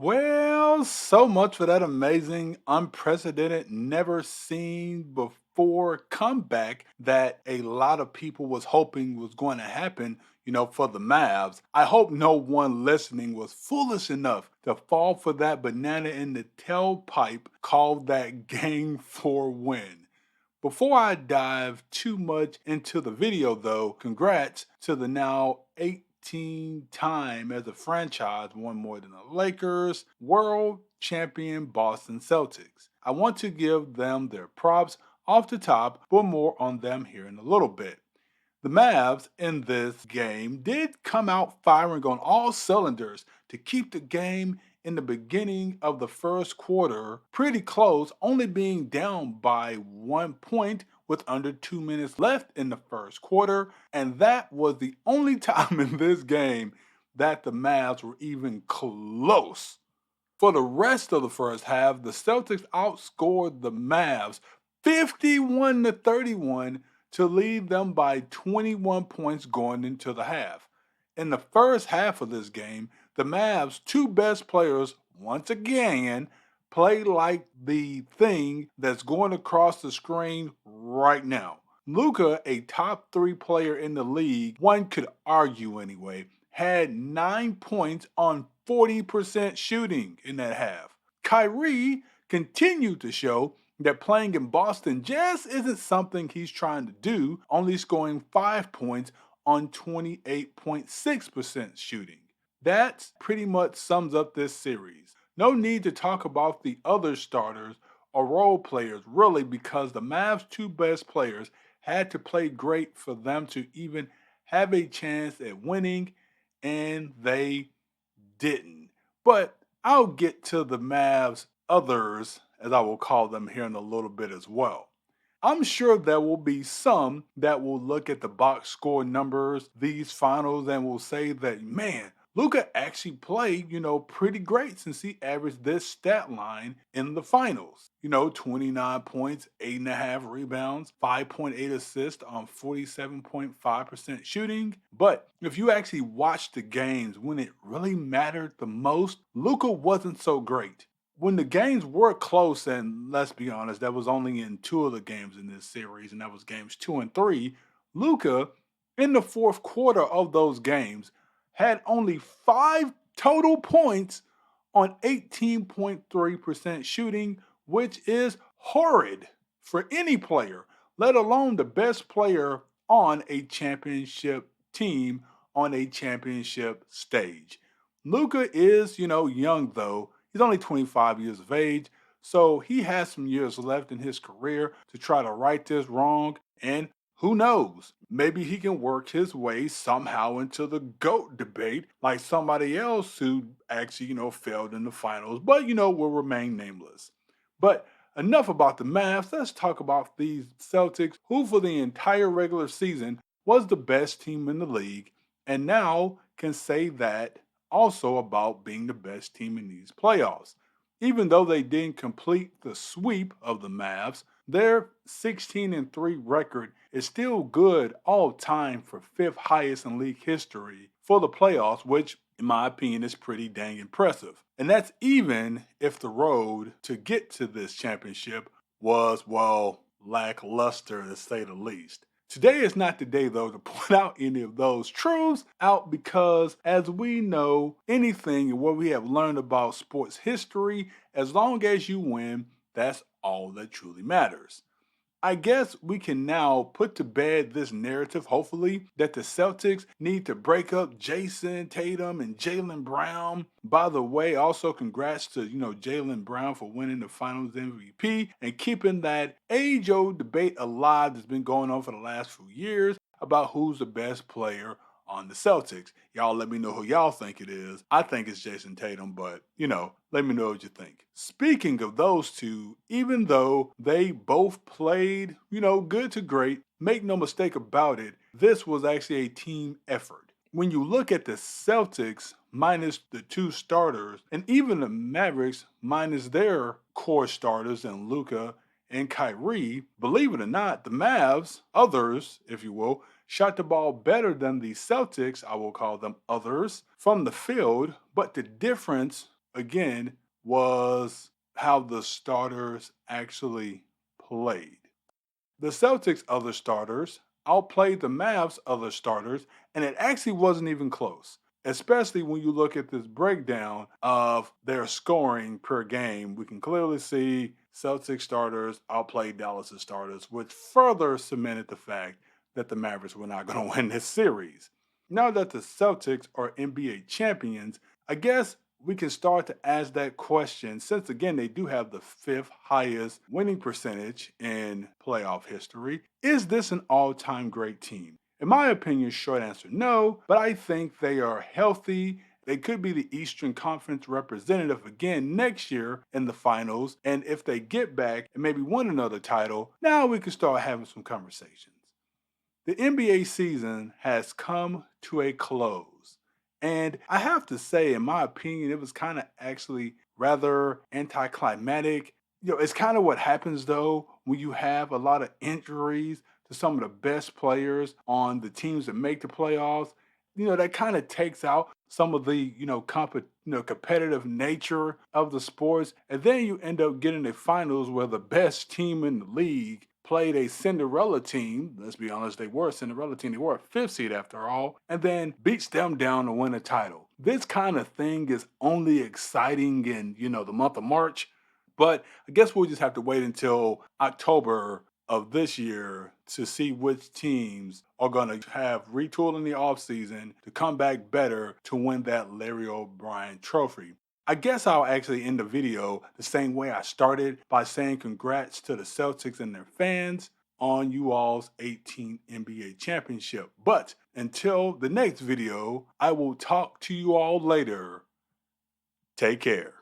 Well, so much for that amazing, unprecedented, never seen before comeback that a lot of people was hoping was going to happen, for the Mavs. I hope no one listening was foolish enough to fall for that banana in the tailpipe called that game for win. Before I dive too much into the video, though, congrats to the now 18 time as a franchise won more than the Lakers, world champion Boston Celtics. I want to give them their props off the top, but more on them here in a little bit. The Mavs in this game did come out firing on all cylinders to keep the game in the beginning of the first quarter pretty close, only being down by 1 point with under 2 minutes left in the first quarter. And that was the only time in this game that the Mavs were even close. For the rest of the first half, the Celtics outscored the Mavs 51 to 31 to lead them by 21 points going into the half. In the first half of this game, the Mavs' two best players once again played like the thing that's going across the screen right now. Luca, a top three player in the league, one could argue anyway, had 9 points on 40% shooting in that half. Kyrie continued to show that playing in Boston just isn't something he's trying to do, only scoring 5 points on 28.6% shooting. That pretty much sums up this series. No need to talk about the other starters or role players, really, because the Mavs' two best players had to play great for them to even have a chance at winning, and they didn't. But I'll get to the Mavs others, as I will call them here in a little bit as well. I'm sure there will be some that will look at the box score numbers, these finals, and will say that, man, Luca actually played, pretty great since he averaged this stat line in the finals. 29 points, 8.5 rebounds, 5.8 assists on 47.5% shooting. But if you actually watch the games when it really mattered the most, Luca wasn't so great. When the games were close, and let's be honest, that was only in two of the games in this series, and that was games 2 and 3. Luca, in the fourth quarter of those games, had only 5 total points on 18.3% shooting, which is horrid for any player, let alone the best player on a championship team on a championship stage. Luca is, young though. He's only 25 years of age, so he has some years left in his career to try to right this wrong. And who knows? Maybe he can work his way somehow into the GOAT debate like somebody else who actually, failed in the finals, but, will remain nameless. But enough about the Mavs. Let's talk about these Celtics, who for the entire regular season was the best team in the league, and now can say that also about being the best team in these playoffs. Even though they didn't complete the sweep of the Mavs, their 16-3 record is still good all time for fifth highest in league history for the playoffs, which in my opinion is pretty dang impressive. And that's even if the road to get to this championship was, well, lackluster to say the least. Today is not the day, though, to point out any of those truths out because, as we know, anything and what we have learned about sports history, as long as you win, that's all that truly matters. I guess we can now put to bed this narrative, hopefully, that the Celtics need to break up Jason Tatum and Jalen Brown. By the way, also congrats to, Jalen Brown for winning the finals MVP and keeping that age-old debate alive that's been going on for the last few years about who's the best player on the Celtics. Y'all let me know who y'all think it is. I think it's Jason Tatum, but let me know what you think. Speaking of those two, even though they both played, good to great, make no mistake about it, this was actually a team effort. When you look at the Celtics minus the two starters, and even the Mavericks minus their core starters and Luca and Kyrie, believe it or not, the Mavs, others, if you will, shot the ball better than the Celtics, I will call them others, from the field, but the difference again, was how the starters actually played. The Celtics' other starters outplayed the Mavs' other starters, and it actually wasn't even close. Especially when you look at this breakdown of their scoring per game, we can clearly see Celtics starters outplayed Dallas' starters, which further cemented the fact that the Mavericks were not going to win this series. Now that the Celtics are NBA champions, I guess we can start to ask that question since, again, they do have the fifth highest winning percentage in playoff history. Is this an all time great team? In my opinion, short answer no, but I think they are healthy. They could be the Eastern Conference representative again next year in the finals. And if they get back and maybe win another title, now we can start having some conversations. The NBA season has come to a close. And I have to say, in my opinion, it was kind of actually rather anticlimactic. It's kind of what happens though when you have a lot of injuries to some of the best players on the teams that make the playoffs. That kind of takes out some of the, competitive nature of the sports. And then you end up getting a finals where the best team in the league played a Cinderella team. Let's be honest, they were a Cinderella team. They were a fifth seed after all, and then beats them down to win a title. This kind of thing is only exciting in, the month of March. But I guess we'll just have to wait until October of this year to see which teams are going to have retooled in the offseason to come back better to win that Larry O'Brien trophy. I guess I'll actually end the video the same way I started by saying congrats to the Celtics and their fans on you all's 18th NBA championship. But until the next video, I will talk to you all later. Take care.